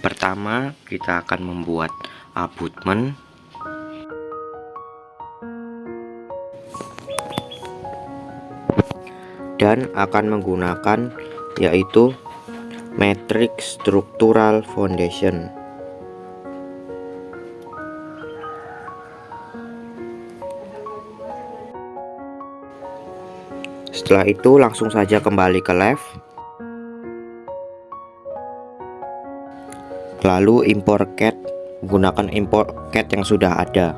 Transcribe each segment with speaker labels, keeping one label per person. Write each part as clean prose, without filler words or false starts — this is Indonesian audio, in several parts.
Speaker 1: Pertama, kita akan membuat abutment. Dan akan menggunakan yaitu Matrix Structural Foundation. Setelah itu langsung saja kembali ke left, lalu import CAD, menggunakan import CAD yang sudah ada.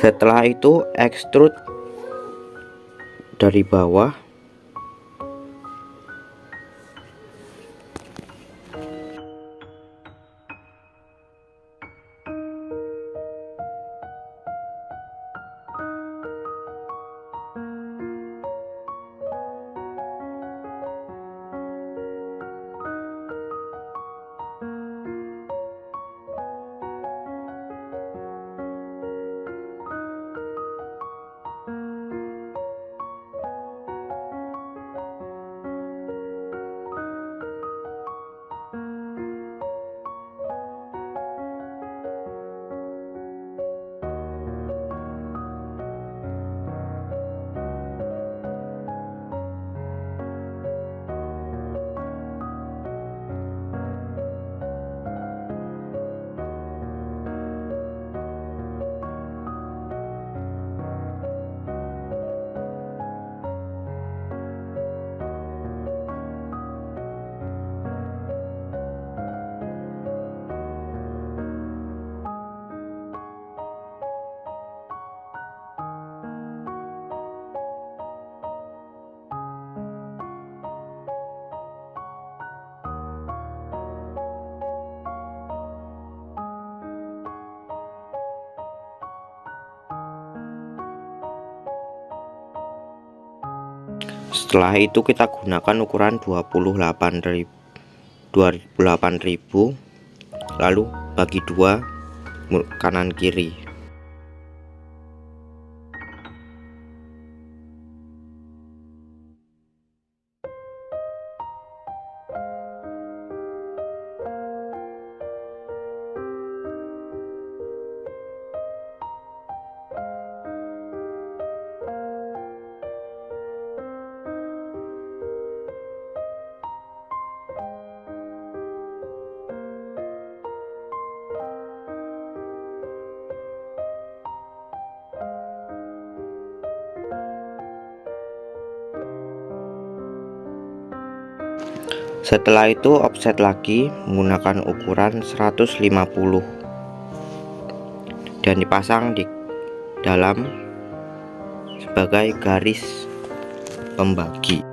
Speaker 1: Setelah itu extrude dari bawah. Setelah itu kita gunakan ukuran 28.000 lalu bagi dua kanan kiri. Setelah itu offset lagi menggunakan ukuran 150 dan dipasang di dalam sebagai garis pembagi.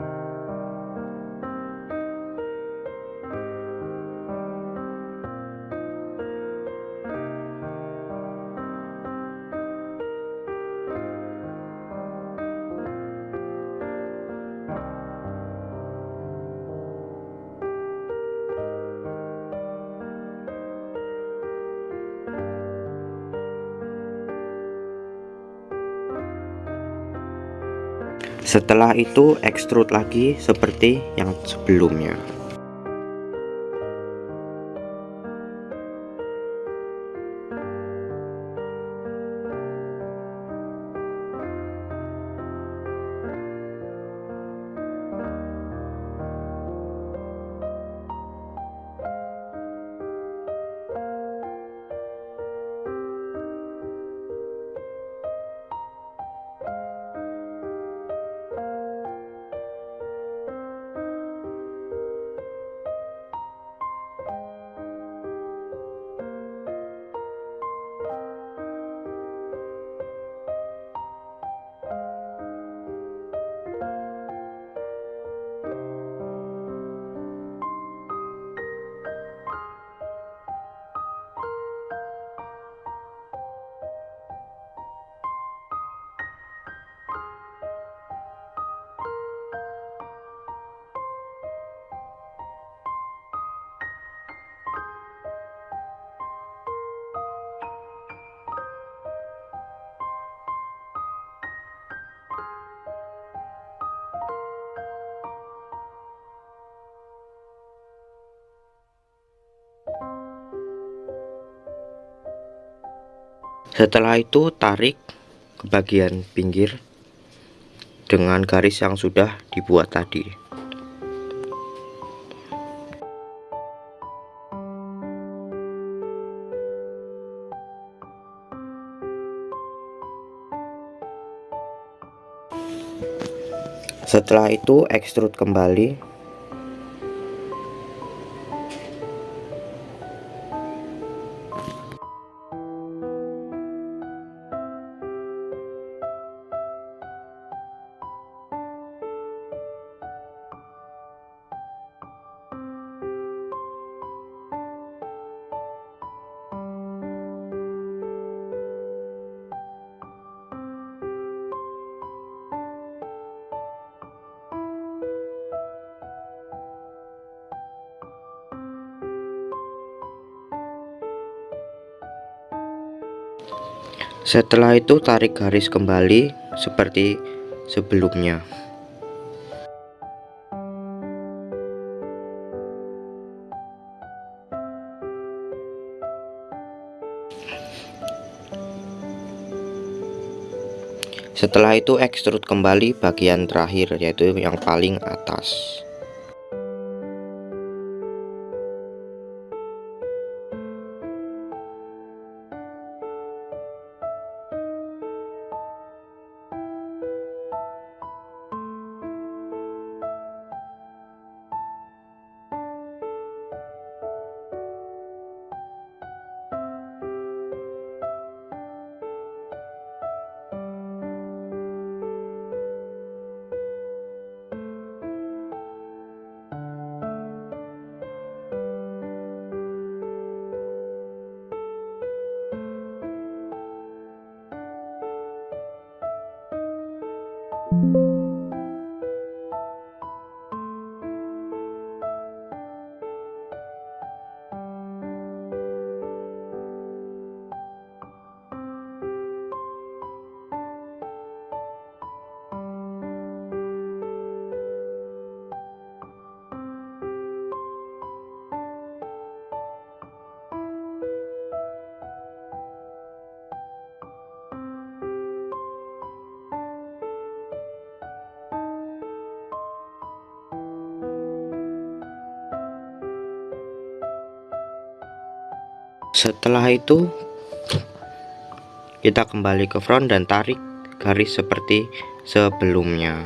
Speaker 1: Setelah itu extrude lagi seperti yang sebelumnya. Setelah itu tarik ke bagian pinggir dengan garis yang sudah dibuat tadi. Setelah itu ekstrud kembali. Setelah itu tarik garis kembali seperti sebelumnya. Setelah itu ekstrud kembali bagian terakhir, yaitu yang paling atas. Setelah itu kita kembali ke front dan tarik garis seperti sebelumnya.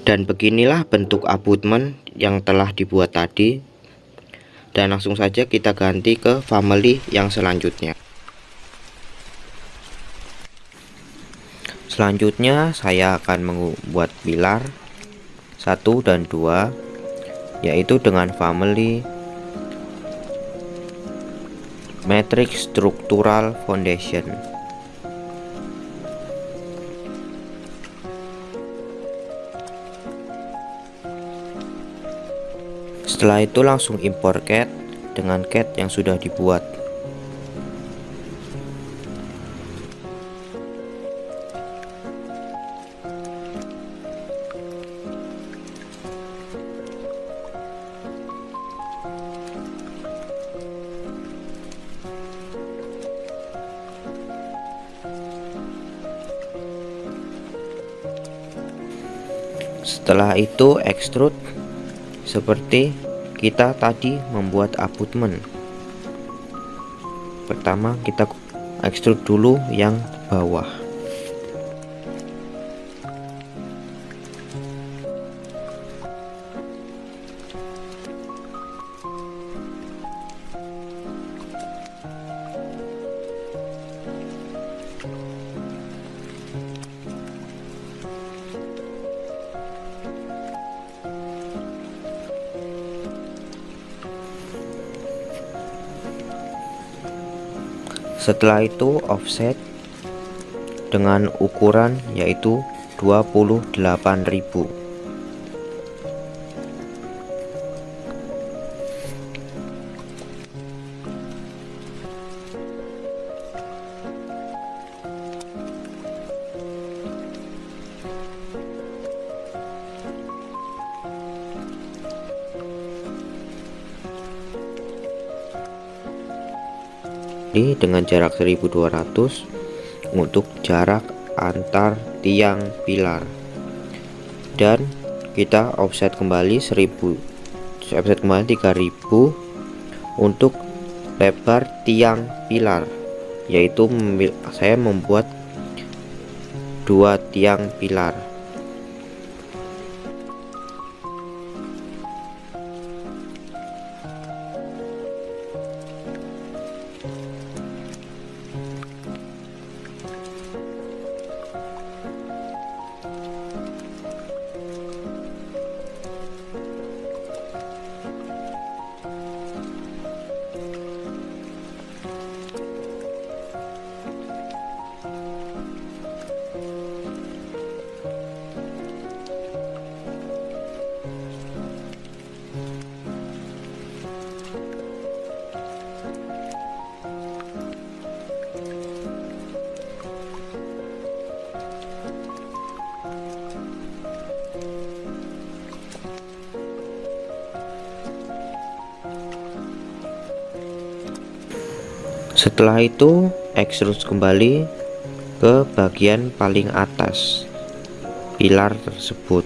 Speaker 1: Dan beginilah bentuk abutment yang telah dibuat tadi. Dan langsung saja kita ganti ke family yang selanjutnya. Selanjutnya saya akan membuat pilar 1 dan 2, yaitu dengan family matrix structural foundation. Setelah itu langsung import CAD dengan CAD yang sudah dibuat. Setelah itu extrude seperti kita tadi membuat abutment. Pertama kita extrude dulu yang bawah. Setelah itu offset dengan ukuran yaitu 28.000. Ini dengan jarak 1200 untuk jarak antar tiang pilar, dan kita offset kembali 3000 untuk lebar tiang pilar, yaitu saya membuat 2 tiang pilar. Setelah itu ekstrus kembali ke bagian paling atas pilar tersebut.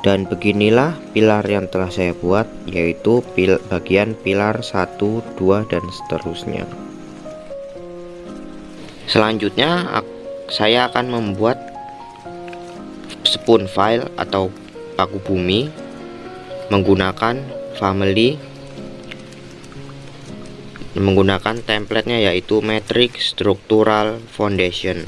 Speaker 1: Dan beginilah pilar yang telah saya buat, yaitu bagian pilar 1, 2, dan seterusnya. Selanjutnya saya akan membuat spoon file atau paku bumi menggunakan templatenya, yaitu Matrix Structural Foundation.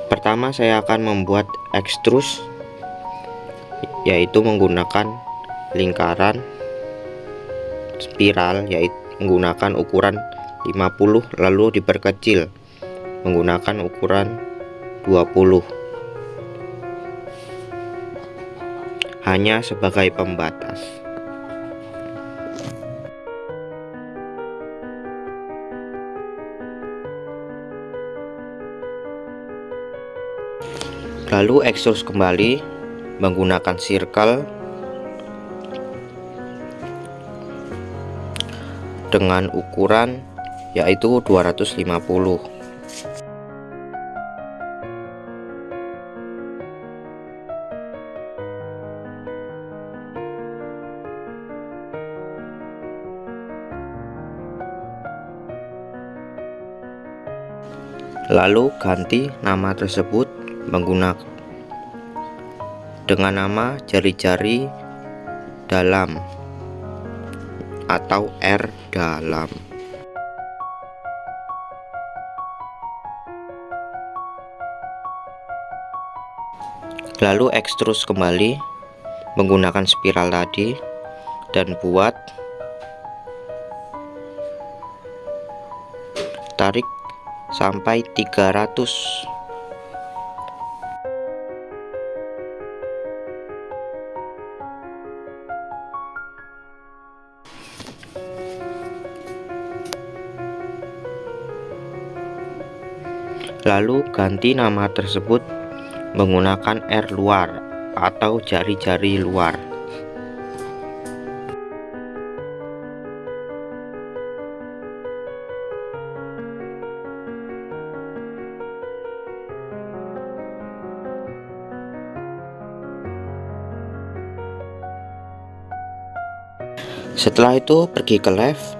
Speaker 1: Pertama saya akan membuat ekstrus, yaitu menggunakan lingkaran spiral, yaitu menggunakan ukuran 50 lalu diperkecil menggunakan ukuran 20, hanya sebagai pembatas. Lalu ekstrus kembali menggunakan circle dengan ukuran yaitu 250. Lalu ganti nama tersebut menggunakan dengan nama jari-jari dalam atau R dalam. Lalu ekstrus kembali menggunakan spiral tadi dan buat tarik sampai 300. Lalu ganti nama tersebut menggunakan R luar atau jari-jari luar. Setelah itu pergi ke left.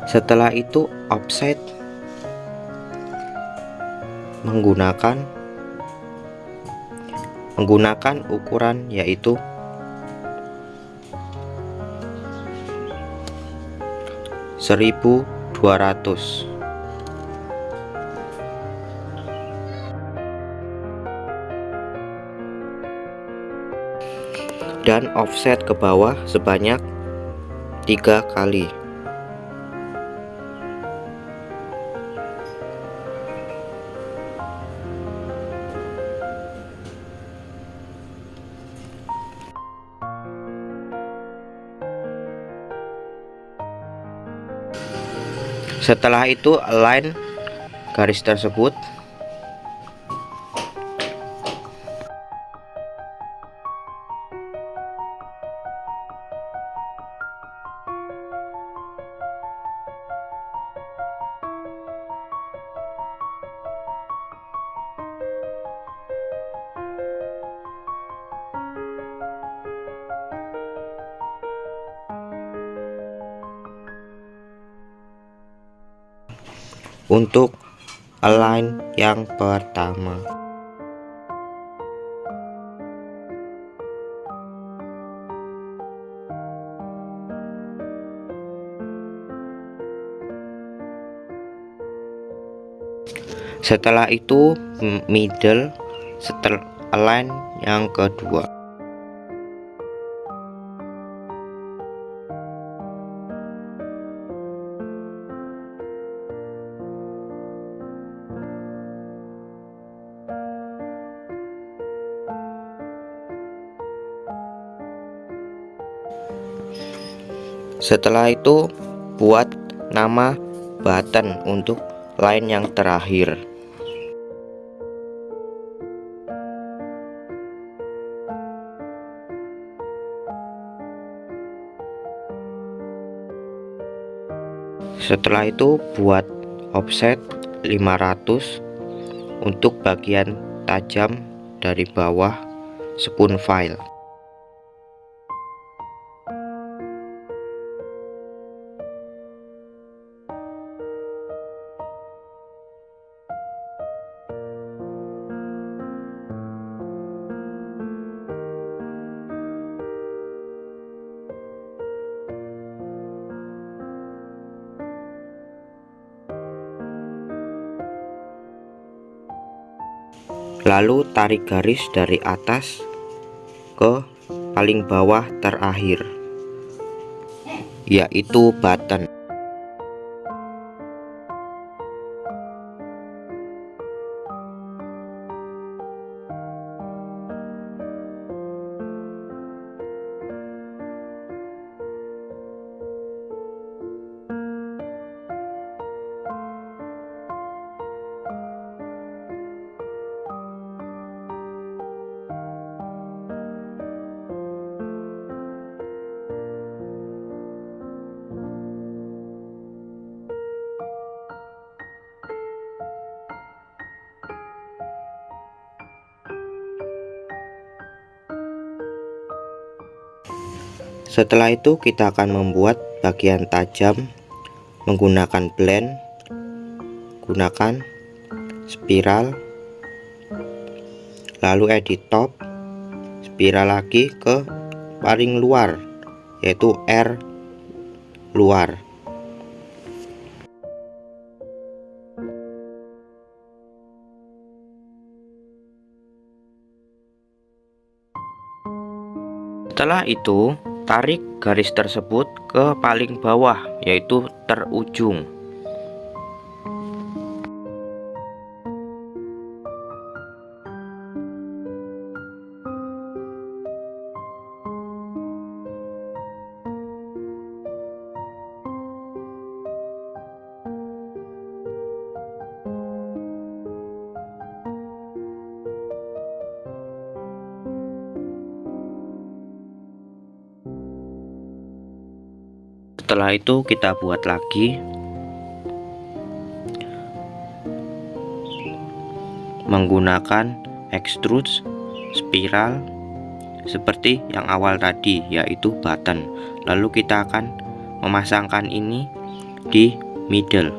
Speaker 1: Setelah itu offset menggunakan ukuran yaitu 1200. Dan offset ke bawah sebanyak 3 kali. Setelah itu align garis tersebut. Untuk align yang pertama, setelah itu middle, setelah align yang kedua. Setelah itu buat nama button untuk line yang terakhir. Setelah itu buat offset 500 untuk bagian tajam dari bawah spoon file. Lalu tarik garis dari atas ke paling bawah terakhir, yaitu button. Setelah itu kita akan membuat bagian tajam menggunakan blend, gunakan spiral, lalu edit top, spiral lagi ke paling luar yaitu R luar. Setelah itu tarik garis tersebut ke paling bawah yaitu terujung. Setelah itu kita buat lagi menggunakan extrude spiral seperti yang awal tadi, yaitu button. Lalu kita akan memasangkan ini di middle.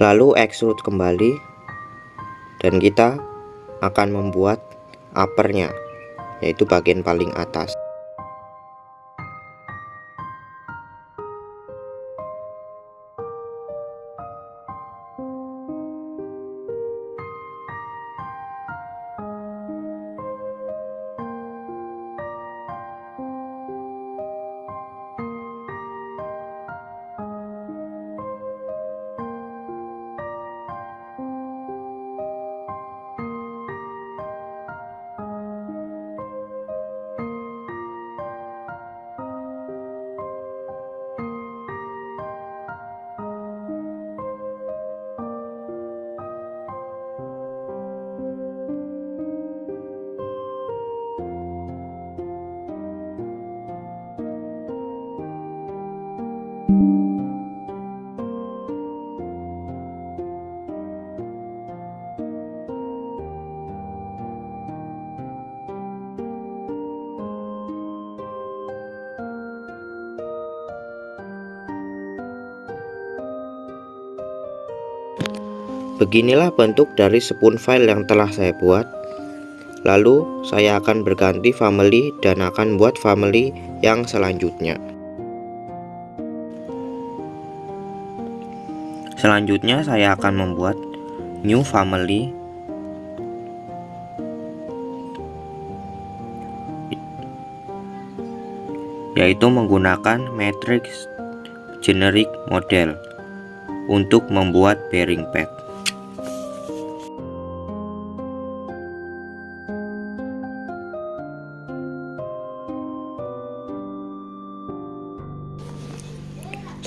Speaker 1: Lalu extrude kembali dan kita akan membuat uppernya, yaitu bagian paling atas. Beginilah bentuk dari spoon file yang telah saya buat. Lalu saya akan berganti family dan akan buat family yang selanjutnya. Selanjutnya saya akan membuat new family, yaitu menggunakan matrix generic model untuk membuat bearing pad.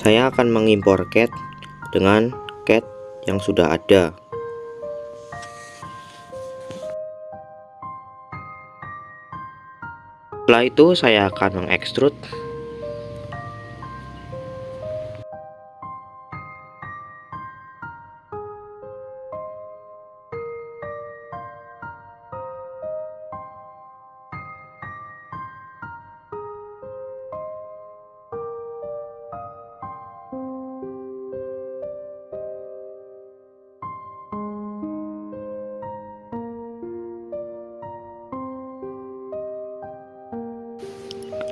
Speaker 1: Saya akan mengimpor CAD dengan CAD yang sudah ada. Setelah itu saya akan mengekstrud.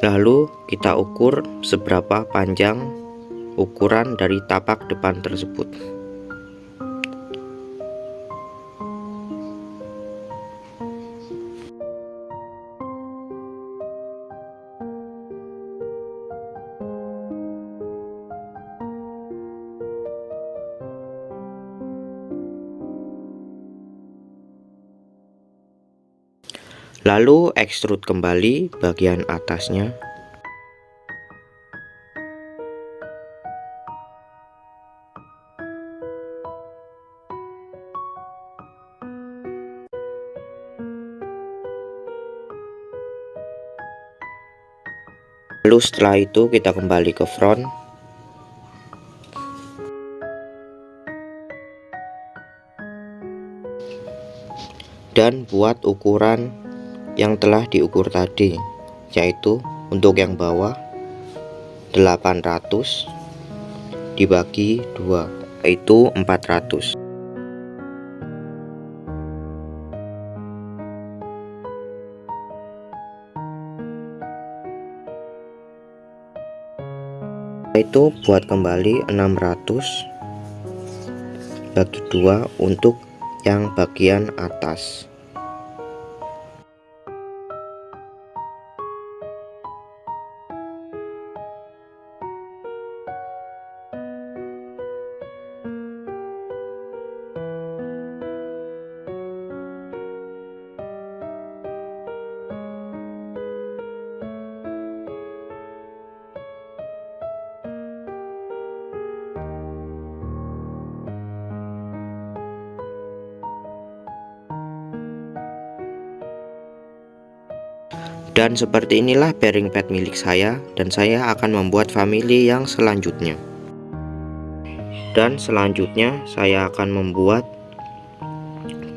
Speaker 1: Lalu kita ukur seberapa panjang ukuran dari tapak depan tersebut. Lalu ekstrud kembali bagian atasnya. Lalu setelah itu kita kembali ke front. Dan buat ukuran yang telah diukur tadi. yaitu untuk yang bawah 800 dibagi 2, yaitu 400. Itu buat kembali 600 bagi 2 untuk yang bagian atas. Dan seperti inilah bearing pad milik saya, dan saya akan membuat family yang selanjutnya. Dan selanjutnya saya akan membuat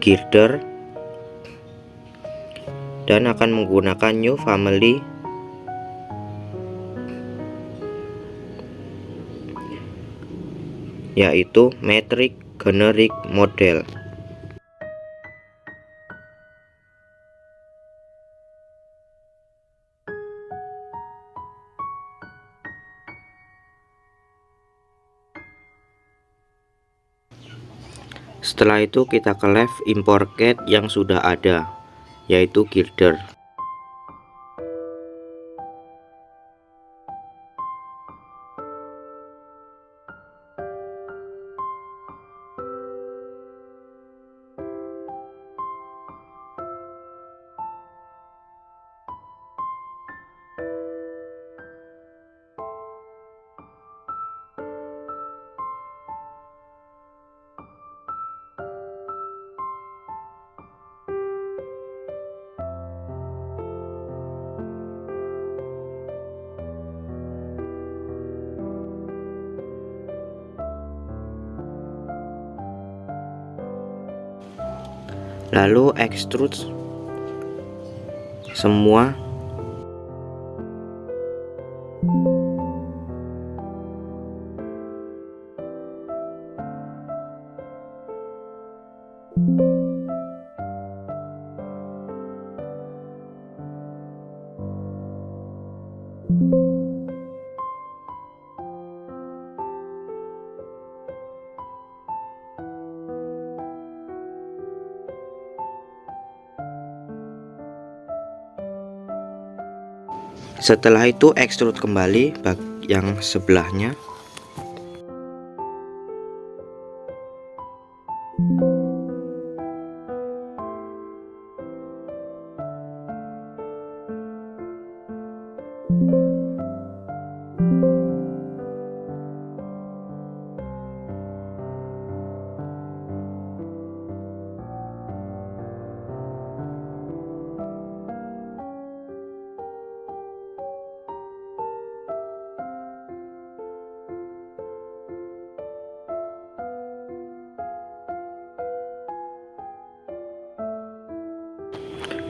Speaker 1: girder dan akan menggunakan new family yaitu metric generic model. Setelah itu kita ke left import cat yang sudah ada, yaitu girder. Lalu extrude semua setelah itu extrude kembali yang sebelahnya.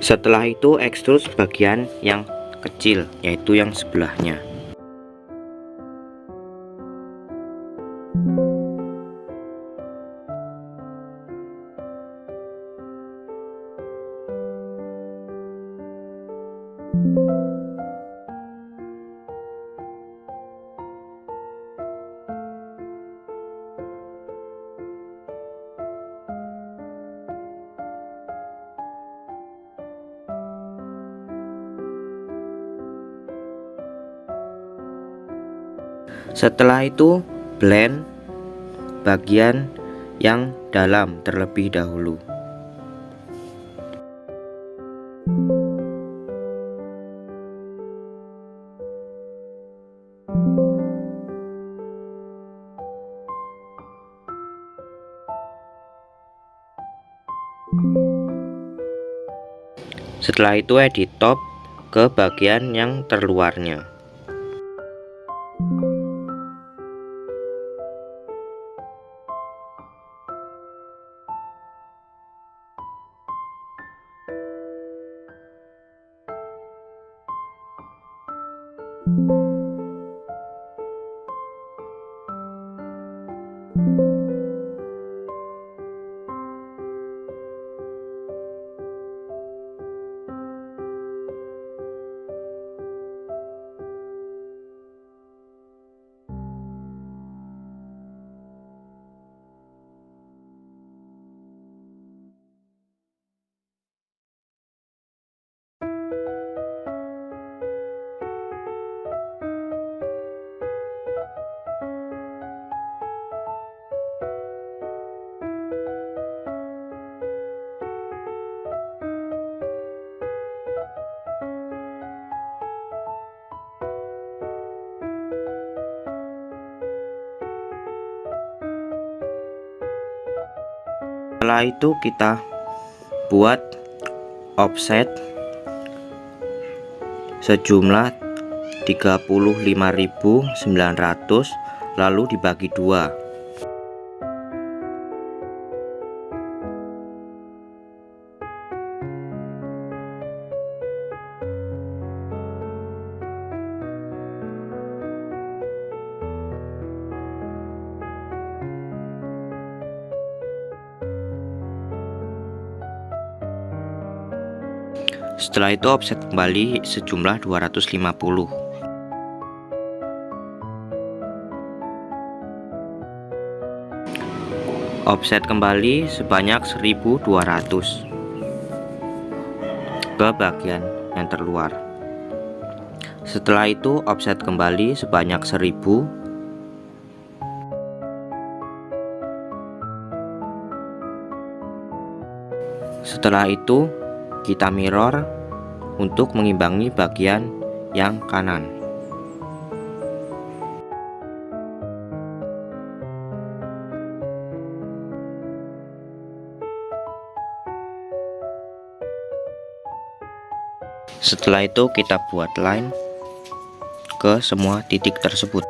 Speaker 1: Setelah itu extrude bagian yang kecil, yaitu yang sebelahnya. Setelah itu blend bagian yang dalam terlebih dahulu. Setelah itu edit top ke bagian yang terluarnya. Setelah itu kita buat offset sejumlah 35.900 lalu dibagi 2. Setelah itu offset kembali sejumlah 250. Offset kembali sebanyak 1200 ke bagian yang terluar. Setelah itu offset kembali sebanyak 1000. Setelah itu kita mirror untuk mengimbangi bagian yang kanan. Setelah itu kita buat line ke semua titik tersebut.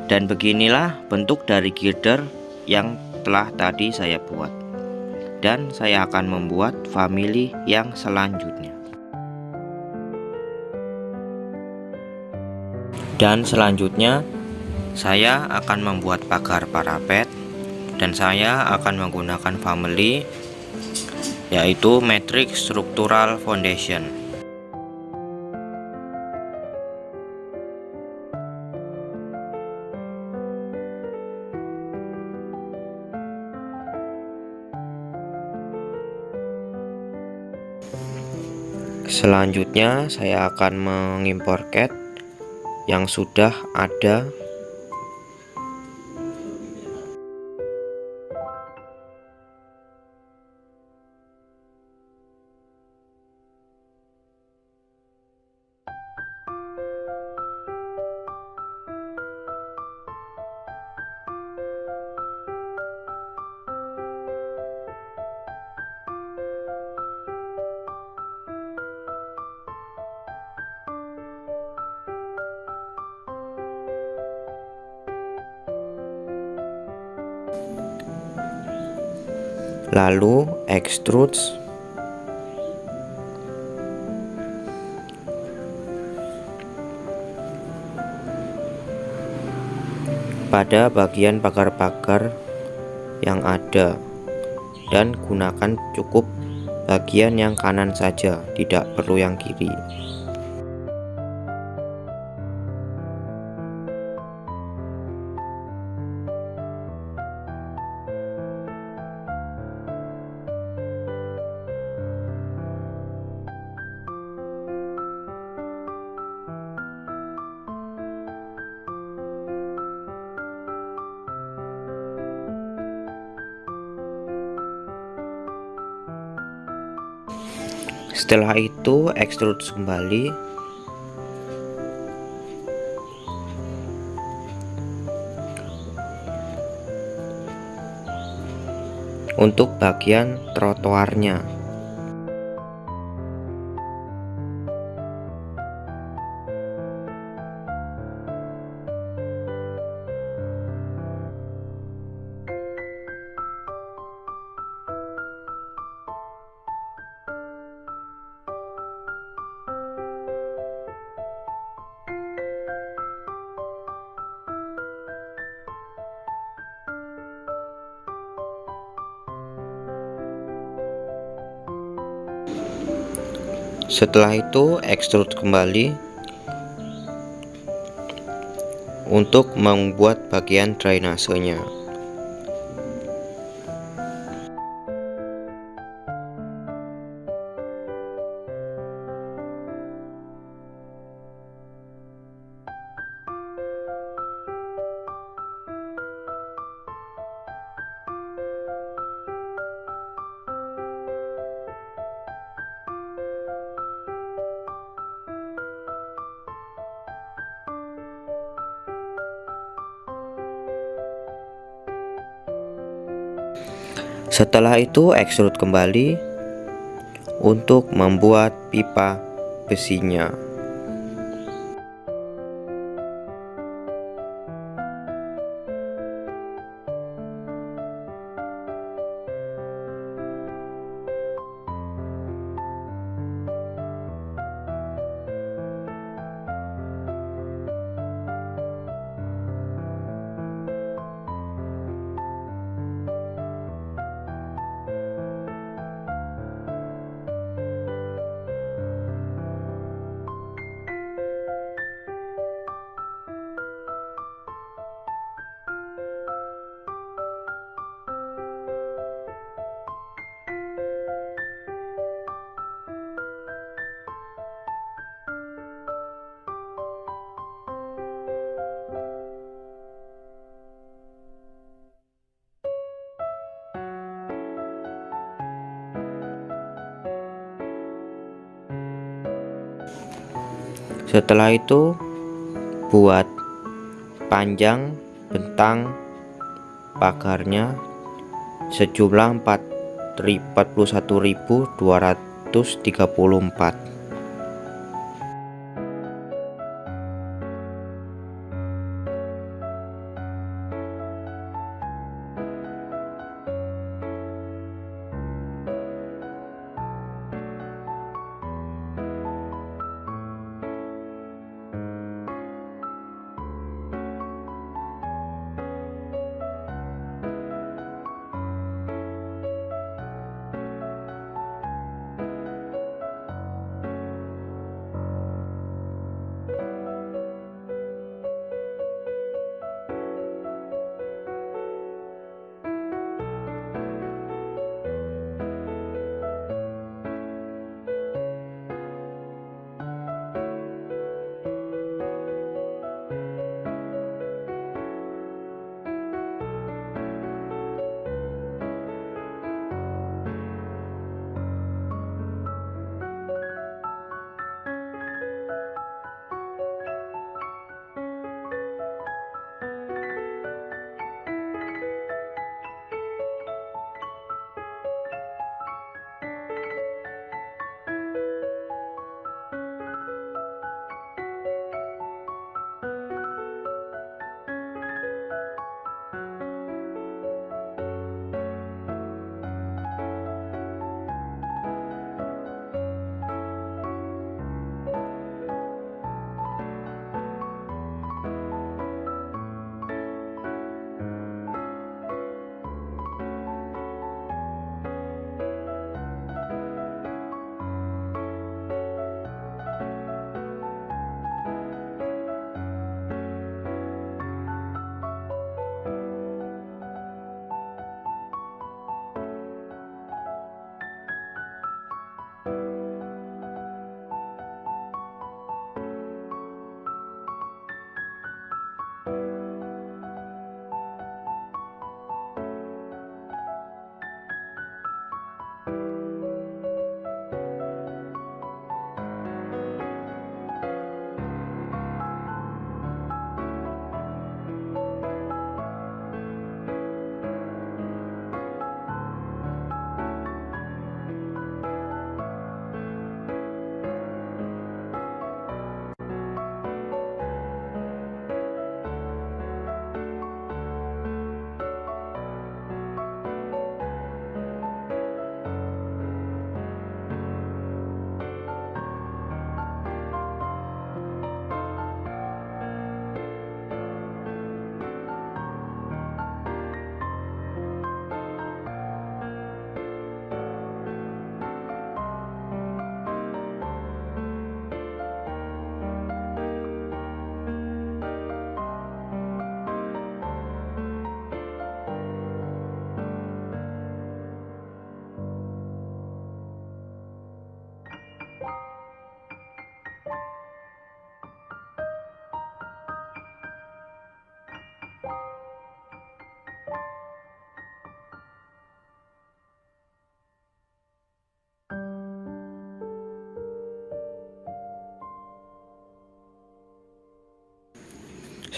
Speaker 1: Dan beginilah bentuk dari girder yang telah tadi saya buat. Dan saya akan membuat family yang selanjutnya. Dan selanjutnya saya akan membuat pagar parapet, dan saya akan menggunakan family yaitu matrix structural foundation. Selanjutnya saya akan mengimpor CAD yang sudah ada. Lalu extrude pada bagian pagar-pagar yang ada, dan gunakan cukup bagian yang kanan saja, tidak perlu yang kiri. Setelah itu extrude kembali. Untuk bagian trotoarnya. Setelah itu extrude kembali untuk membuat bagian drainasenya. Setelah itu extrude kembali untuk membuat pipa besinya. Setelah itu buat panjang bentang pagarnya sejumlah 41.234.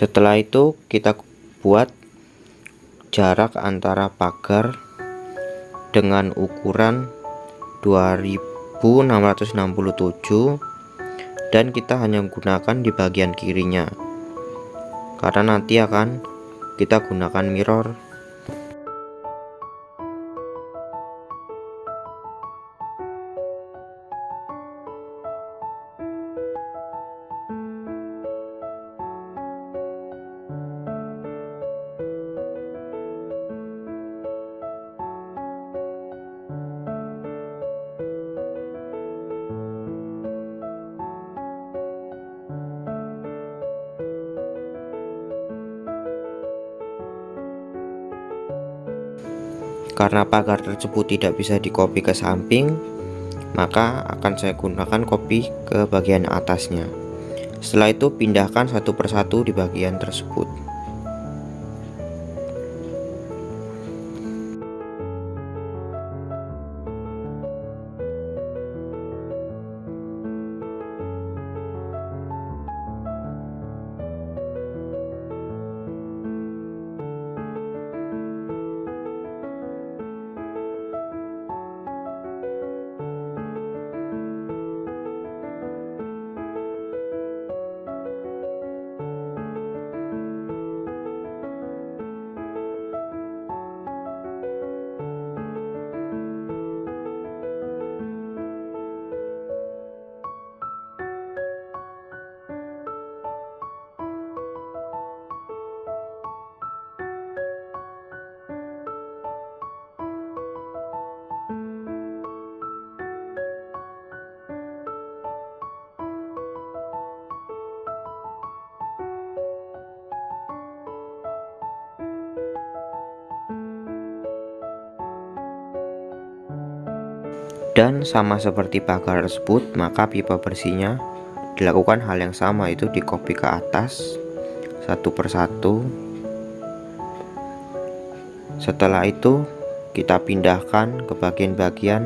Speaker 1: Setelah itu kita buat jarak antara pagar dengan ukuran 2667 dan kita hanya gunakan di bagian kirinya karena nanti akan kita gunakan mirror. Karena pagar tersebut tidak bisa dikopi ke samping, maka akan saya gunakan copy ke bagian atasnya. Setelah itu pindahkan satu persatu di bagian tersebut. Dan sama seperti pagar tersebut, maka pipa bersihnya dilakukan hal yang sama, itu di copy ke atas satu persatu. Setelah itu kita pindahkan ke bagian-bagian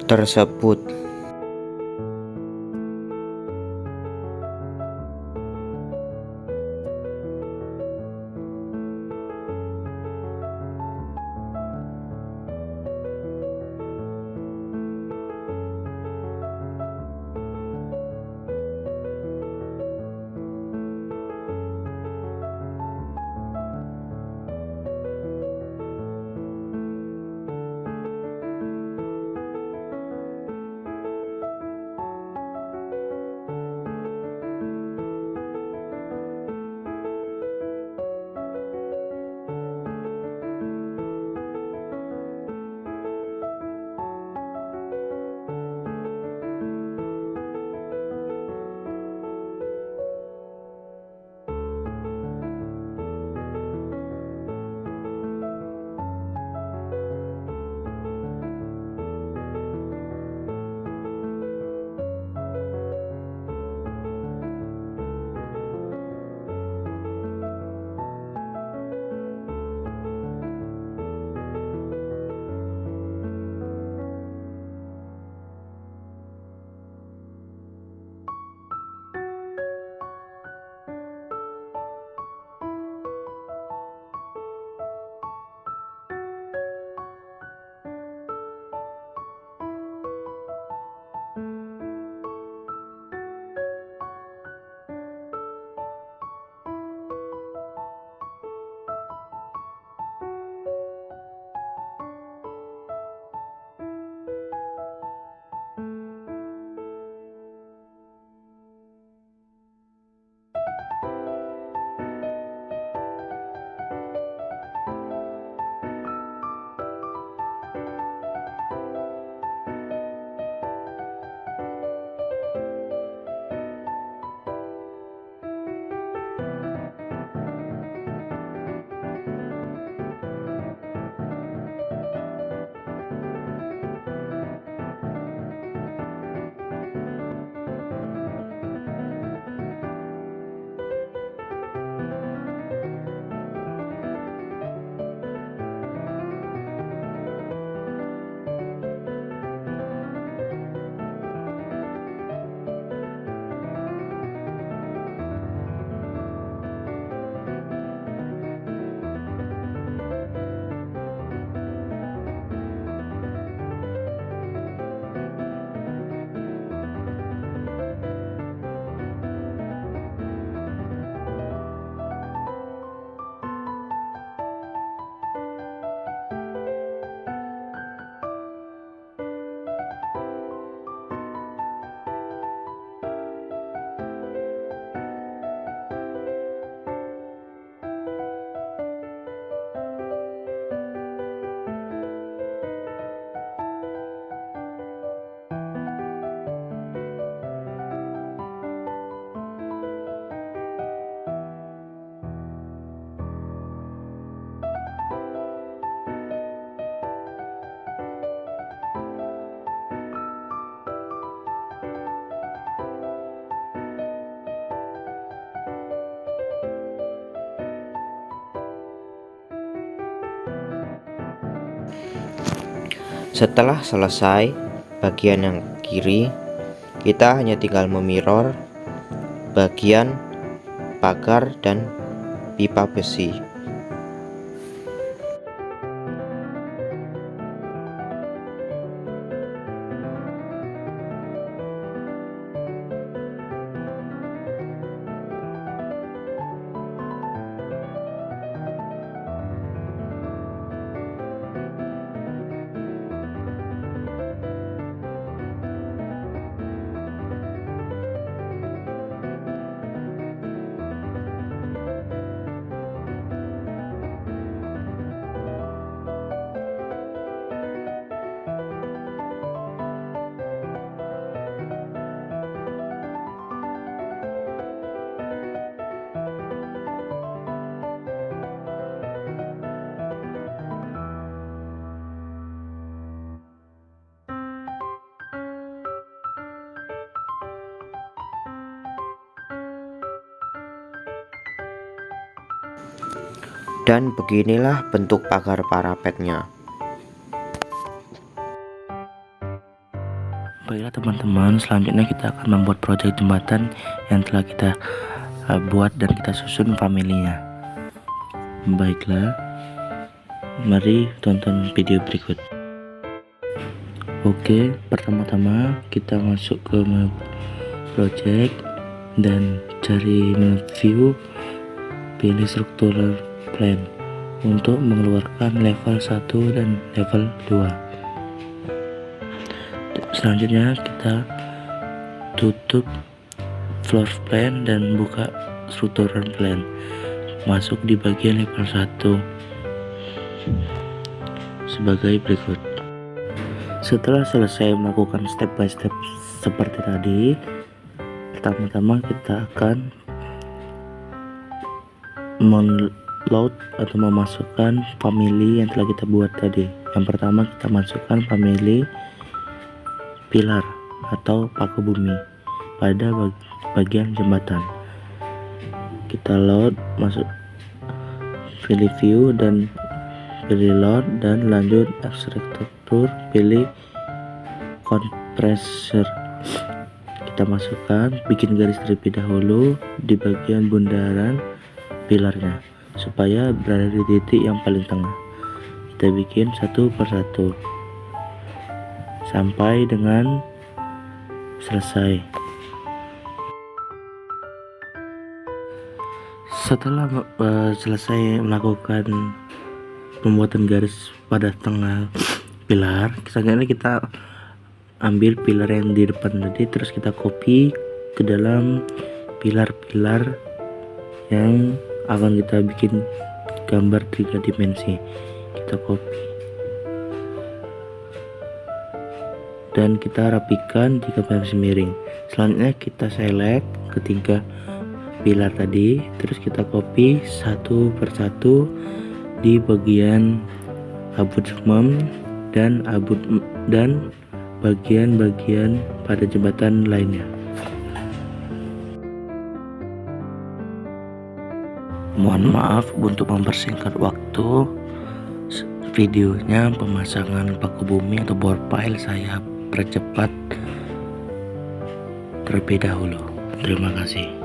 Speaker 1: tersebut. Setelah selesai bagian yang kiri, kita hanya tinggal memirror bagian pagar dan pipa besi. Dan beginilah bentuk pagar parapetnya.
Speaker 2: Baiklah teman-teman, selanjutnya kita akan membuat proyek jembatan yang telah kita buat dan kita susun familinya. Baiklah, mari tonton video berikut. Oke, pertama-tama kita masuk ke project dan cari menu view, pilih struktural plan untuk mengeluarkan level 1 dan level 2. Selanjutnya kita tutup floor plan dan buka struktural plan, masuk di bagian level 1 sebagai berikut. Setelah selesai melakukan step by step seperti tadi, pertama-tama kita akan load atau memasukkan family yang telah kita buat tadi. Yang pertama kita masukkan family pilar atau paku bumi pada bagian jembatan. Kita load, masuk pilih view dan pilih load, dan lanjut arsitektur, pilih compressor. Kita masukkan, bikin garis terlebih dahulu di bagian bundaran pilarnya supaya berada di titik yang paling tengah. Kita bikin satu persatu sampai dengan selesai. Setelah selesai melakukan pembuatan garis pada tengah pilar, selanjutnya kita ambil pilar yang di depan tadi, terus kita copy ke dalam pilar-pilar yang akan kita bikin gambar 3 dimensi. Kita copy dan kita rapikan jika masih miring. Selanjutnya kita select ketiga pilar tadi, terus kita copy satu persatu di bagian abutment dan bagian-bagian pada jembatan lainnya. Mohon maaf untuk mempersingkat waktu videonya, pemasangan paku bumi atau bore pile saya percepat terlebih dahulu. Terima kasih.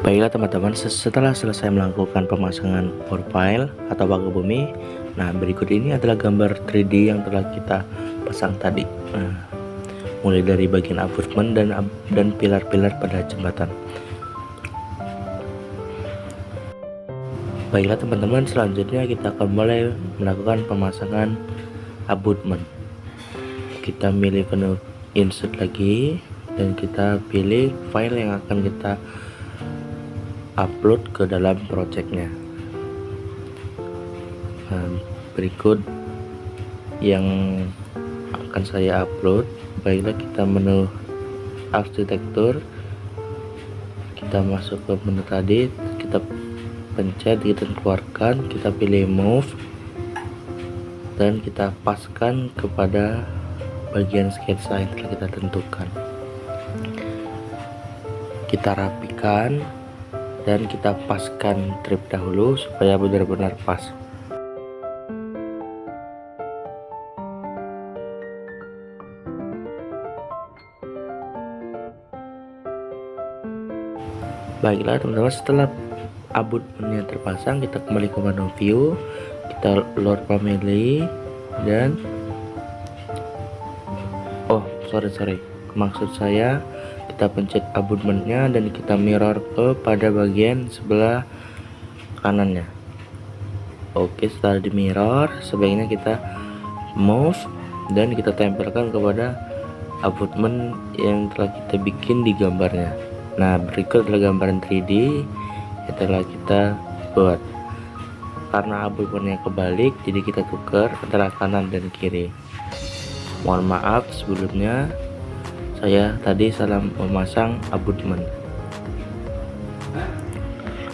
Speaker 2: Baiklah teman-teman, setelah selesai melakukan pemasangan profile atau paku bumi, nah berikut ini adalah gambar 3D yang telah kita pasang tadi. Nah, mulai dari bagian abutment dan pilar-pilar pada jembatan. Baiklah teman-teman, selanjutnya kita akan mulai melakukan pemasangan abutment. Kita pilih menu insert lagi dan kita pilih file yang akan kita upload ke dalam projectnya. Berikut yang akan saya upload. Baiklah, kita menu arsitektur, kita masuk ke menu tadi, kita pencet, kita keluarkan, kita pilih move dan kita paskan kepada bagian sketsa yang telah kita tentukan. Kita rapikan dan kita paskan trip dahulu supaya benar-benar pas. Baiklah teman-teman, setelah abutmennya terpasang, kita kembali ke menu view, kita load family dan maksud saya kita pencet abutmennya dan kita mirror ke pada bagian sebelah kanannya. Oke, setelah di mirror sebaiknya kita move dan kita tempelkan kepada abutmen yang telah kita bikin di gambarnya. Nah, berikut adalah gambaran 3D yang telah kita buat. Karena abutmennya kebalik, jadi kita tukar antara kanan dan kiri. Mohon maaf sebelumnya, saya tadi salah memasang abutmen.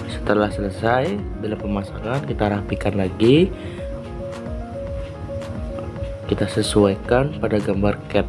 Speaker 2: Setelah selesai dalam pemasangan, kita rapikan lagi, kita sesuaikan pada gambar cat.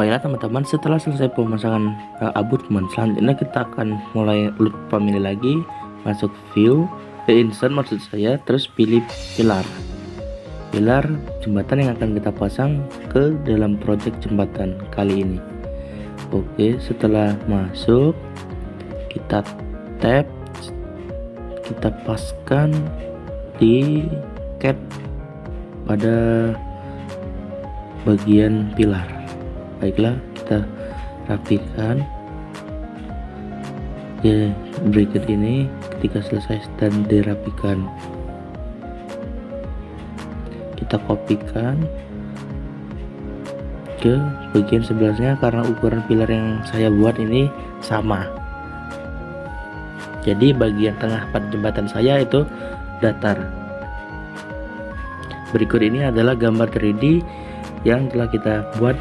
Speaker 2: Baiklah teman-teman, setelah selesai pemasangan abutmen, selanjutnya kita akan mulai load family lagi, masuk view, insert maksud saya, terus pilih pilar jembatan yang akan kita pasang ke dalam project jembatan kali ini. Oke, setelah masuk kita tap, kita paskan di cat pada bagian pilar. Baiklah, kita rapikan. Oke, berikut ini ketika selesai dan dirapikan, kita kopikan ke bagian sebelahnya karena ukuran pilar yang saya buat ini sama. Jadi bagian tengah pada jembatan saya itu datar. Berikut ini adalah gambar 3D yang telah kita buat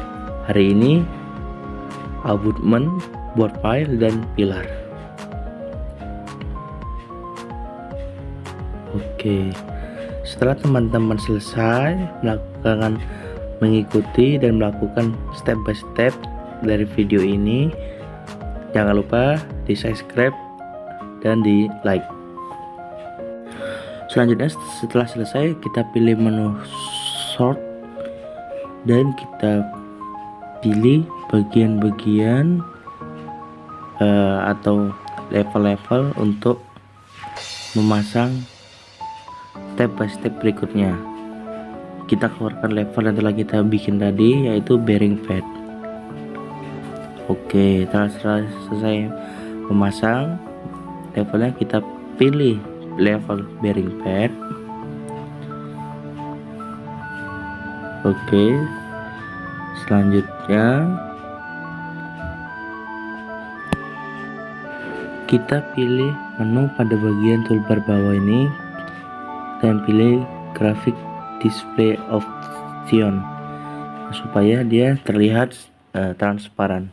Speaker 2: hari ini, abutmen, board file, dan pilar. Oke, setelah teman-teman selesai mengikuti dan melakukan step by step dari video ini, jangan lupa di subscribe dan di like. Selanjutnya setelah selesai, kita pilih menu sort dan kita pilih bagian-bagian atau level-level untuk memasang step by step berikutnya. Kita keluarkan level yang telah kita bikin tadi, yaitu bearing pad. Oke, setelah selesai memasang levelnya, kita pilih level bearing pad. Oke, selanjutnya kita pilih menu pada bagian toolbar bawah ini dan pilih graphic display option supaya dia terlihat transparan.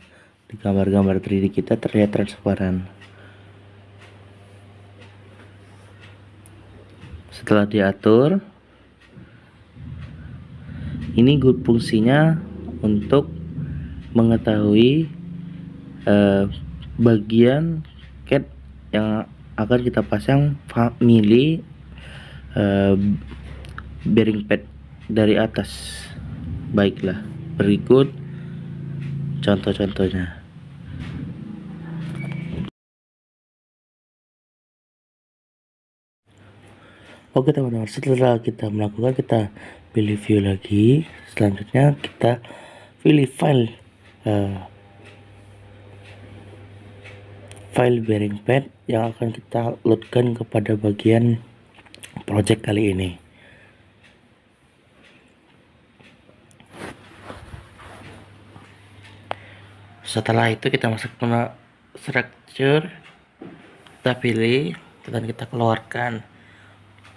Speaker 2: Di gambar-gambar 3D kita terlihat transparan. Setelah diatur, ini fungsinya untuk mengetahui bagian cat yang akan kita pasang famili bearing pad dari atas. Baiklah, berikut contoh-contohnya. Oke teman-teman, setelah kita melakukan, kita pilih view lagi. Selanjutnya kita pilih file bearing pad yang akan kita loadkan kepada bagian project kali ini. Setelah itu kita masuk ke structure, kita pilih dan kita keluarkan.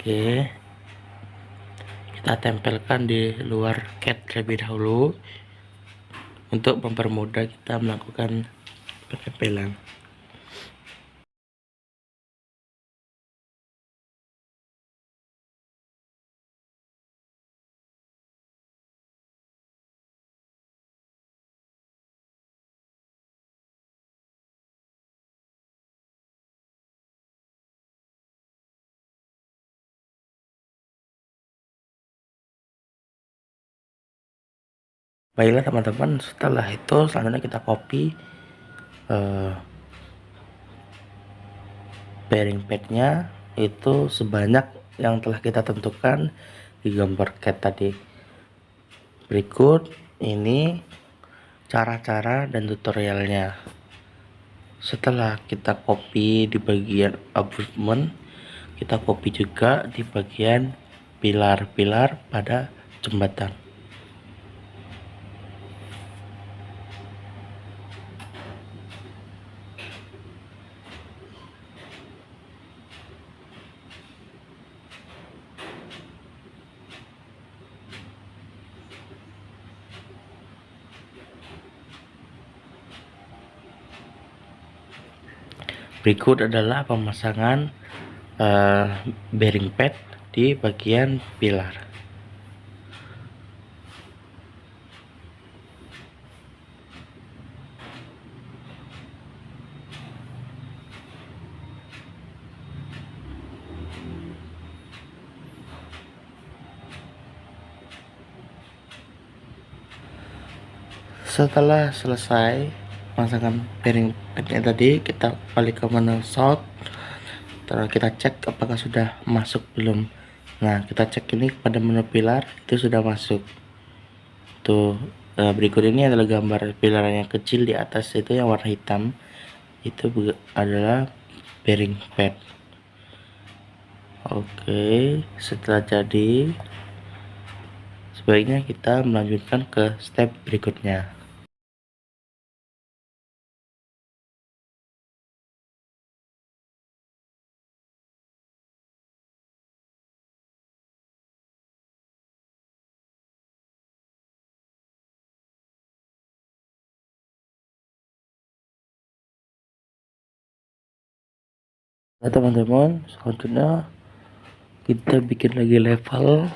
Speaker 2: Oke, kita tempelkan di luar cat terlebih dahulu untuk mempermudah kita melakukan penempelan. Baiklah teman-teman, setelah itu selanjutnya kita copy bearing padnya itu sebanyak yang telah kita tentukan di gambar cat tadi. Berikut ini cara-cara dan tutorialnya. Setelah kita copy di bagian abutment, kita copy juga di bagian pilar-pilar pada jembatan. Berikut adalah pemasangan bearing pad di bagian pilar. Setelah selesai pemasangan bearing padnya tadi, kita balik ke menu sort. Terus kita cek apakah sudah masuk belum. Nah, kita cek ini pada menu pilar, itu sudah masuk. Tuh, berikut ini adalah gambar pilar yang kecil di atas itu yang warna hitam. Itu adalah bearing pad. Oke, setelah jadi, sebaiknya kita melanjutkan ke step berikutnya. Nah teman-teman, selanjutnya kita bikin lagi level.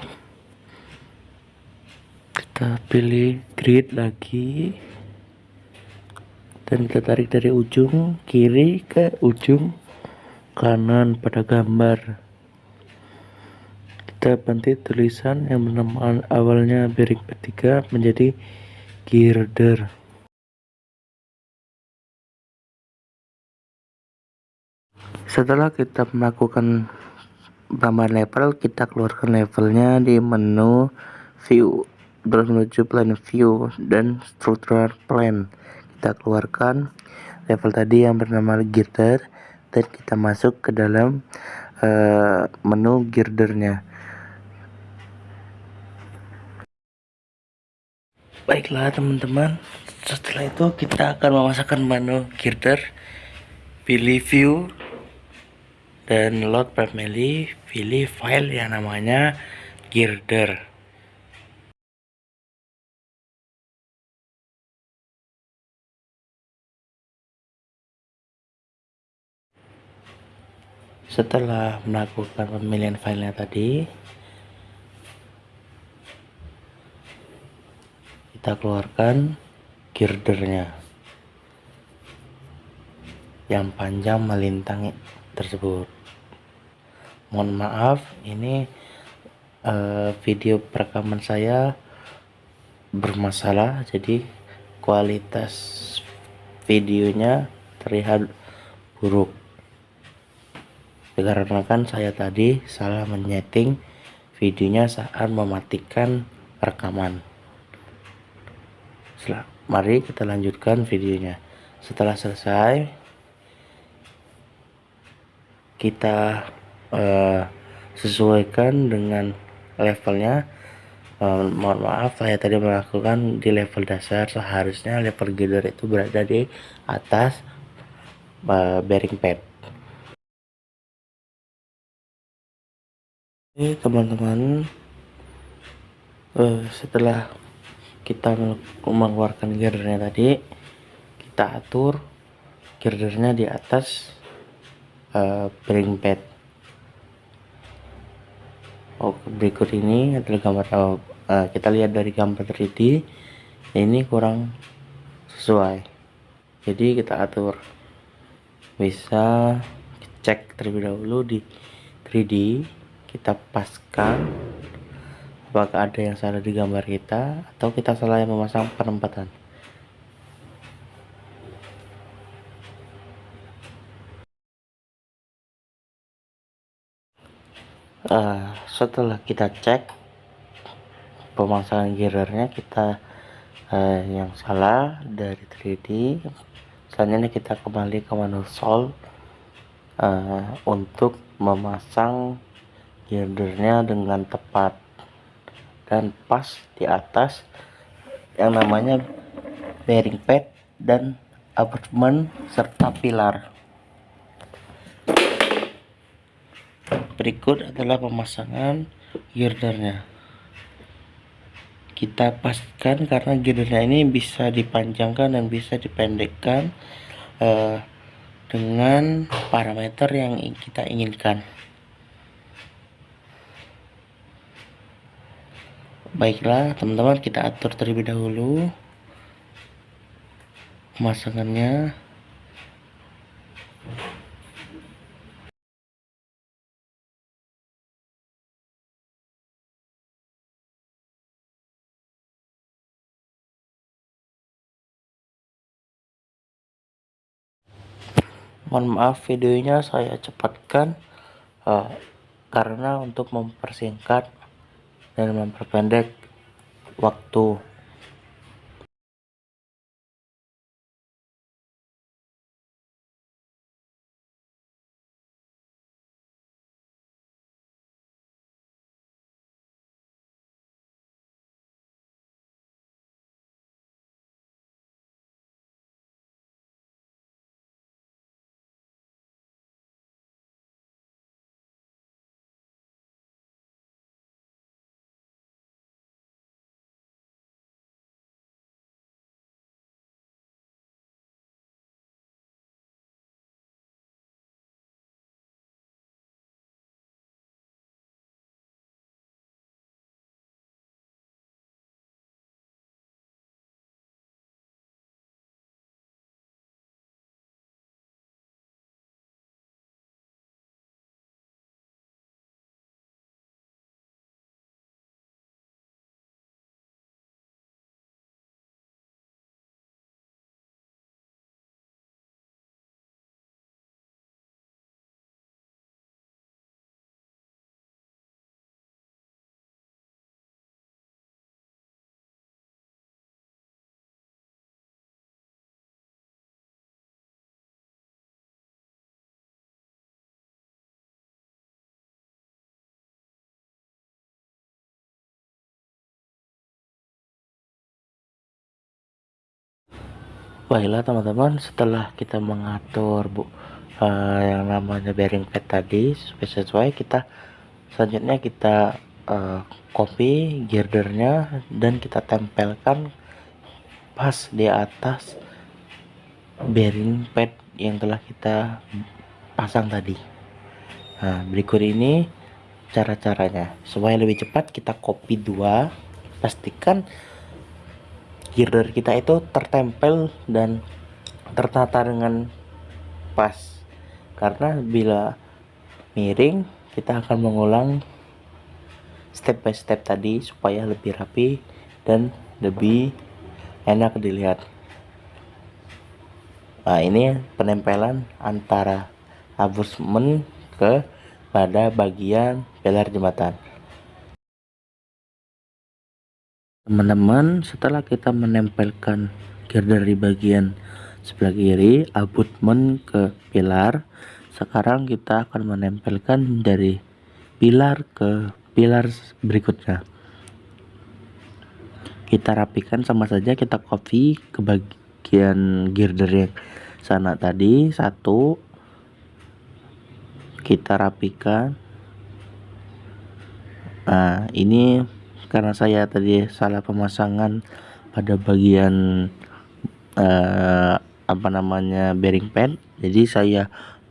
Speaker 2: Kita pilih grid lagi dan kita tarik dari ujung kiri ke ujung kanan pada gambar. Kita ganti tulisan yang bernama awalnya bearing pad 3 menjadi girder. Setelah kita melakukan tambahan level, kita keluarkan levelnya di menu view, terus menuju plan view dan structural plan. Kita keluarkan level tadi yang bernama girder dan kita masuk ke dalam menu girdernya. Baiklah teman-teman, setelah itu kita akan memasukkan menu girder, pilih view dan load family, pilih file yang namanya girder. Setelah melakukan pemilihan filenya tadi, kita keluarkan girdernya yang panjang melintang tersebut. Mohon maaf, ini video perekaman saya bermasalah, jadi kualitas videonya terlihat buruk dikarenakan saya tadi salah menyeting videonya saat mematikan rekaman. Mari kita lanjutkan videonya. Setelah selesai, kita sesuaikan dengan levelnya. Mohon maaf, saya tadi melakukan di level dasar. Seharusnya level girder itu berada di atas bearing pad. Oke teman-teman, setelah kita mengeluarkan girdernya tadi, kita atur girdernya di atas bearing pad. Berikut ini adalah gambar kita lihat dari gambar 3D, ini kurang sesuai, jadi kita atur. Bisa cek terlebih dahulu di 3D, kita paskan apakah ada yang salah di gambar kita atau kita salah yang memasang penempatan. Setelah kita cek pemasangan girdernya, kita yang salah dari 3D, selanjutnya kita kembali ke menu solve untuk memasang girdernya dengan tepat dan pas di atas yang namanya bearing pad dan abutment serta pilar. Berikut adalah pemasangan girdernya. Kita pastikan karena girdernya ini bisa dipanjangkan dan bisa dipendekkan dengan parameter yang kita inginkan. Baiklah teman-teman, kita atur terlebih dahulu pemasangannya. Mohon maaf, videonya saya cepatkan karena untuk mempersingkat dan memperpendek waktu. Baiklah teman-teman, setelah kita mengatur yang namanya bearing pad tadi sesuai, kita selanjutnya kita copy girdernya dan kita tempelkan pas di atas bearing pad yang telah kita pasang tadi. Nah, berikut ini cara-caranya. Supaya lebih cepat, kita copy dua. Pastikan girder kita itu tertempel dan tertata dengan pas. Karena bila miring, kita akan mengulang step by step tadi supaya lebih rapi dan lebih enak dilihat. Nah, ini penempelan antara abutment ke pada bagian pilar jembatan. Teman-teman, setelah kita menempelkan girder di bagian sebelah kiri, abutment ke pilar, sekarang kita akan menempelkan dari pilar ke pilar berikutnya. Kita rapikan sama saja, kita copy ke bagian girder yang sana tadi, satu kita rapikan. Nah, ini karena saya tadi salah pemasangan pada bagian bearing pad, jadi saya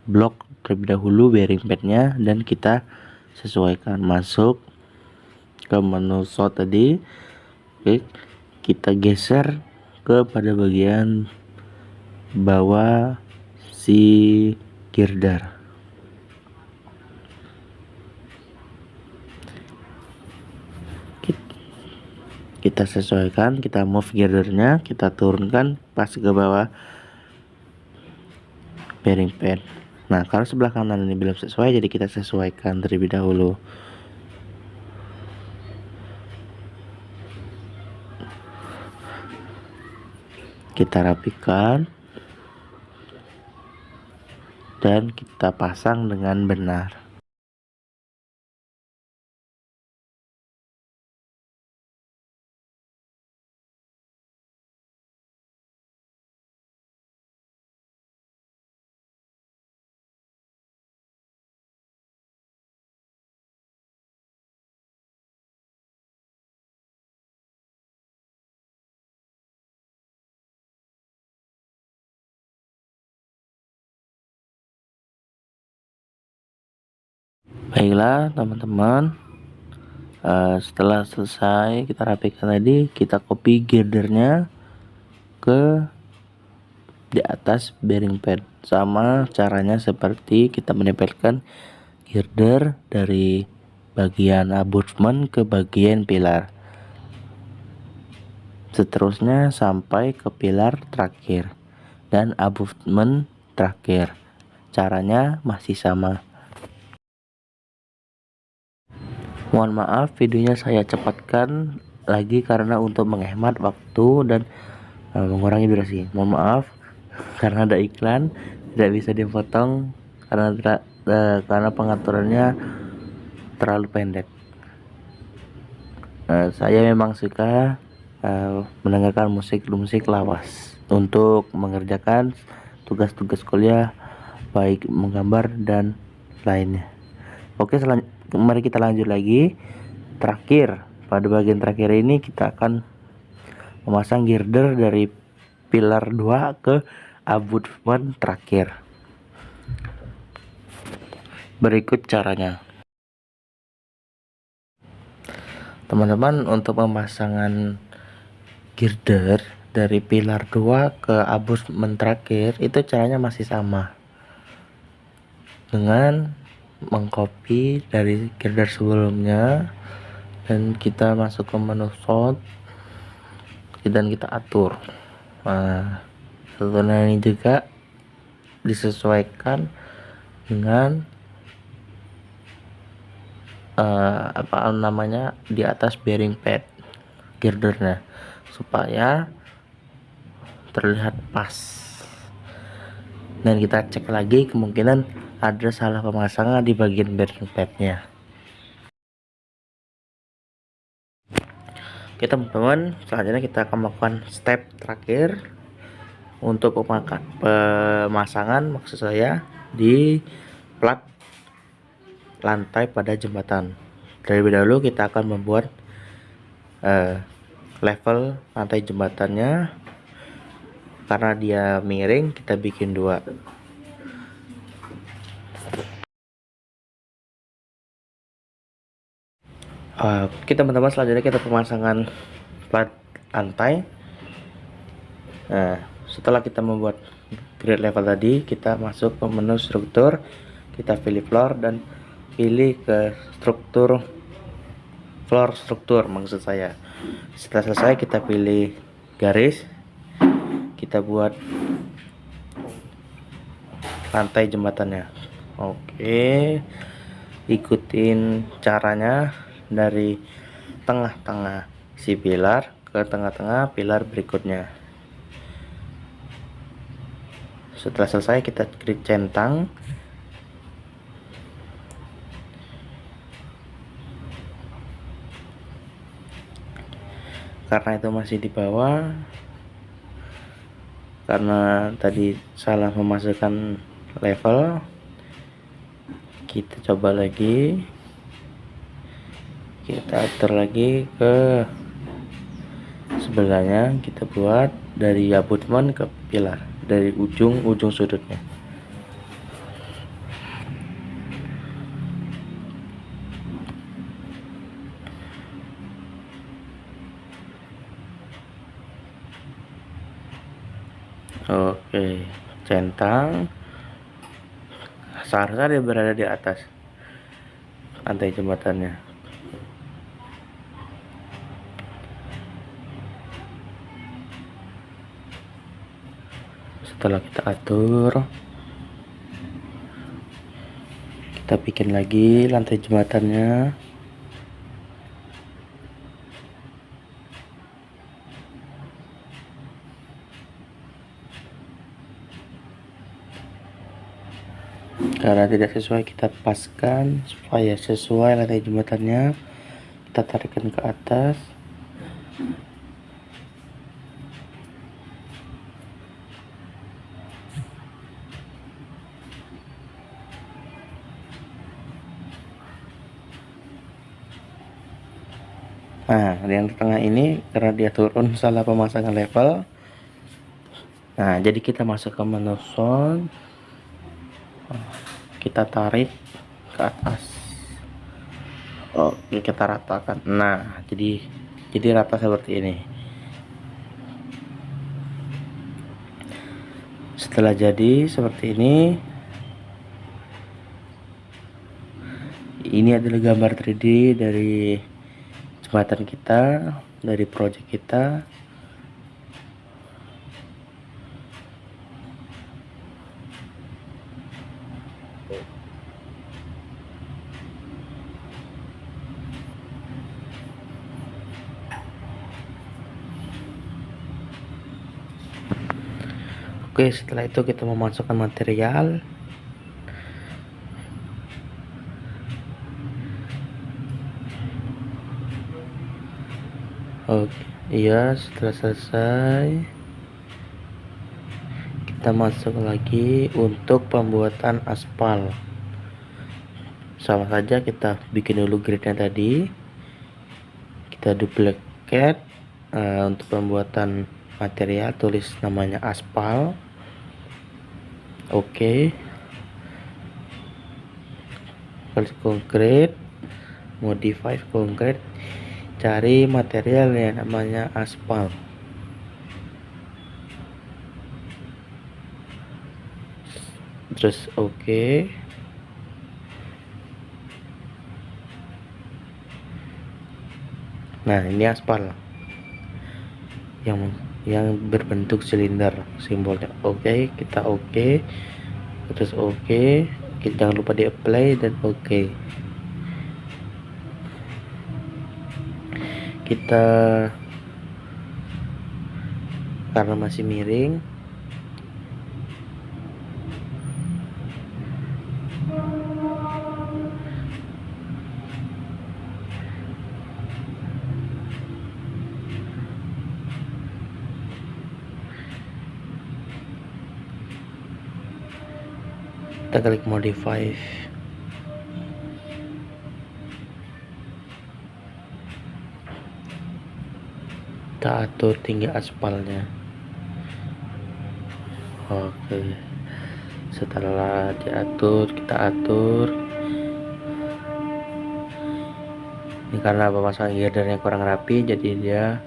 Speaker 2: blok terlebih dahulu bearing padnya dan kita sesuaikan. Masuk ke menu shot tadi. Oke, kita geser ke pada bagian bawah si girder. Kita sesuaikan, kita move girdernya, kita turunkan pas ke bawah bearing pad. Nah, kalau sebelah kanan ini belum sesuai, jadi kita sesuaikan terlebih dahulu. Kita rapikan dan kita pasang dengan benar. Baiklah teman-teman, setelah selesai kita rapikan tadi, kita copy girdernya ke di atas bearing pad. Sama caranya seperti kita menempelkan girder dari bagian abutment ke bagian pilar. Seterusnya sampai ke pilar terakhir dan abutment terakhir. Caranya masih sama. Mohon maaf, videonya saya cepatkan lagi karena untuk menghemat waktu dan mengurangi durasi. Mohon maaf karena ada iklan, tidak bisa dipotong karena pengaturannya terlalu pendek. Saya memang suka mendengarkan musik lawas untuk mengerjakan tugas-tugas kuliah, baik menggambar dan lainnya. Oke, mari kita lanjut lagi. Terakhir, pada bagian terakhir ini kita akan memasang girder dari pilar 2 ke abutment terakhir. Berikut caranya. Teman-teman, untuk pemasangan girder dari pilar 2 ke abutment terakhir itu caranya masih sama. Dengan mengcopy dari girder sebelumnya dan kita masuk ke menu shot dan kita atur. Nah, setelah ini juga disesuaikan dengan di atas bearing pad girdernya supaya terlihat pas. Dan kita cek lagi, kemungkinan ada salah pemasangan di bagian bearing padnya. Oke teman-teman, selanjutnya kita akan melakukan step terakhir untuk pemasangan, maksud saya di plat lantai pada jembatan. Terlebih dahulu kita akan membuat level lantai jembatannya. Karena dia miring, kita bikin dua. Oke teman-teman, selanjutnya kita pemasangan plat lantai. Nah, setelah kita membuat grid level tadi, kita masuk ke menu struktur, kita pilih floor dan pilih ke struktur floor struktur maksud saya. Setelah selesai kita pilih garis, kita buat lantai jembatannya. Oke, ikutin caranya dari tengah-tengah si pilar ke tengah-tengah pilar berikutnya. Setelah selesai kita klik centang. Karena itu masih di bawah, karena tadi salah memasukkan level, kita coba lagi, kita atur lagi ke sebelahnya, kita buat dari abutment ke pilar, dari ujung sudutnya. Oke, centang. Seharusnya dia berada di atas lantai jembatannya. Setelah kita atur, kita bikin lagi lantai jembatannya. Karena tidak sesuai, kita paskan supaya sesuai lantai jembatannya, kita tarikkan ke atas. Nah, yang di tengah ini karena dia turun salah pemasangan level. Nah, jadi kita masuk ke menu sound, kita tarik ke atas. Oke, kita ratakan. Nah, jadi rata seperti ini. Setelah jadi seperti ini adalah gambar 3D dari jembatan kita, dari project kita. Oke, setelah itu kita memasukkan material. Oke, iya, setelah selesai kita masuk lagi untuk pembuatan aspal. Sama saja, kita bikin dulu gridnya tadi, kita duplicate. Untuk pembuatan material tulis namanya aspal. Oke, klik concrete, modify concrete, cari material yang namanya aspal. Terus oke. Nah, ini aspal yang berbentuk silinder simbolnya. Oke, kita oke, terus oke, kita jangan lupa di apply dan oke. Kita karena masih miring, kita klik modify. Kita atur tinggi aspalnya. Oke, setelah diatur, kita atur Ini karena pemasangan girdernya kurang rapi, jadi dia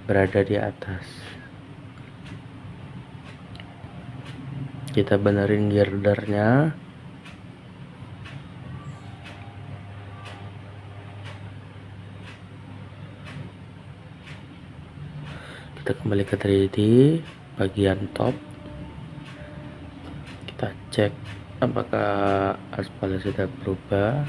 Speaker 2: berada di atas. Kita benerin girdernya. Kita kembali ke 3D bagian top. Kita cek apakah aspalnya sudah berubah.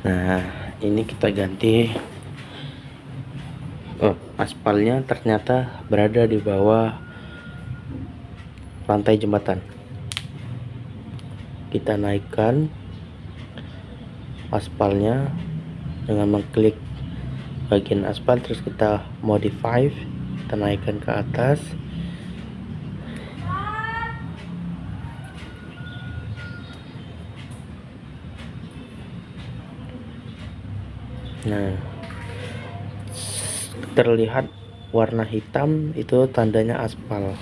Speaker 2: Nah, ini kita ganti. Oh, aspalnya ternyata berada di bawah lantai jembatan. Kita naikkan aspalnya dengan mengklik bagian aspal, terus kita modify, kita naikkan ke atas. Nah, terlihat warna hitam, itu tandanya aspal.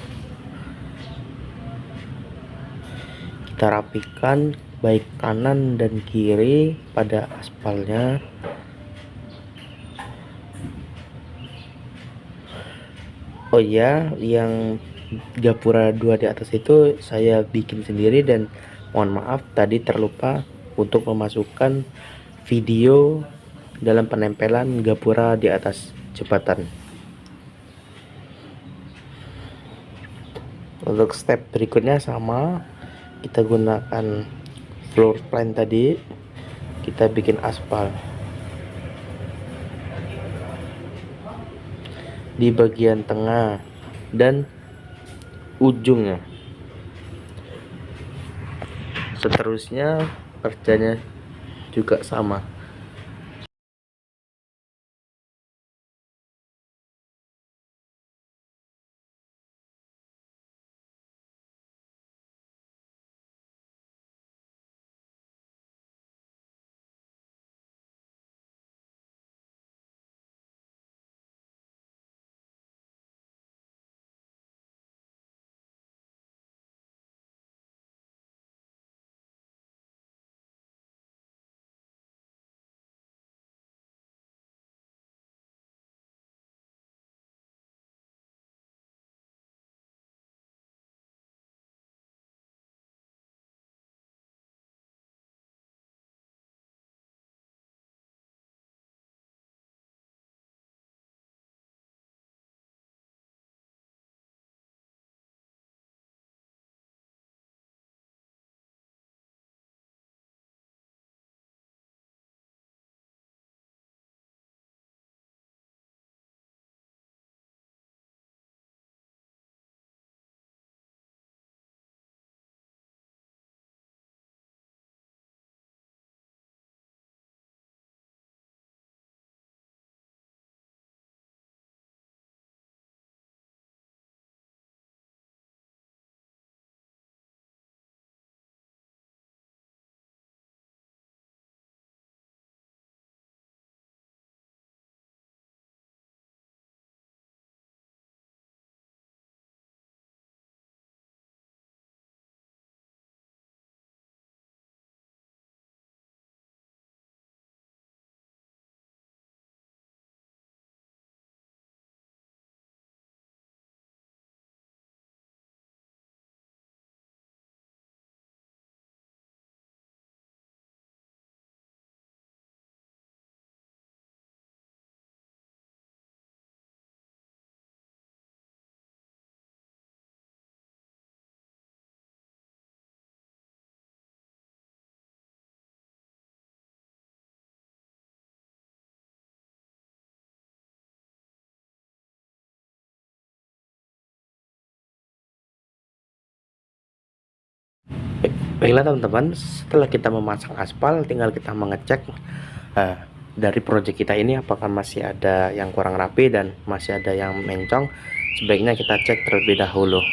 Speaker 2: Kita rapikan baik kanan dan kiri pada aspalnya. Oh iya, yang gapura 2 di atas itu saya bikin sendiri, dan mohon maaf tadi terlupa untuk memasukkan video dalam penempelan gapura di atas jembatan. Untuk step berikutnya sama, kita gunakan floor plan tadi, kita bikin aspal di bagian tengah dan ujungnya. Seterusnya kerjanya juga sama. Baiklah teman-teman, setelah kita memasang aspal, tinggal kita mengecek dari proyek kita ini apakah masih ada yang kurang rapi dan masih ada yang mencong. Sebaiknya kita cek terlebih dahulu.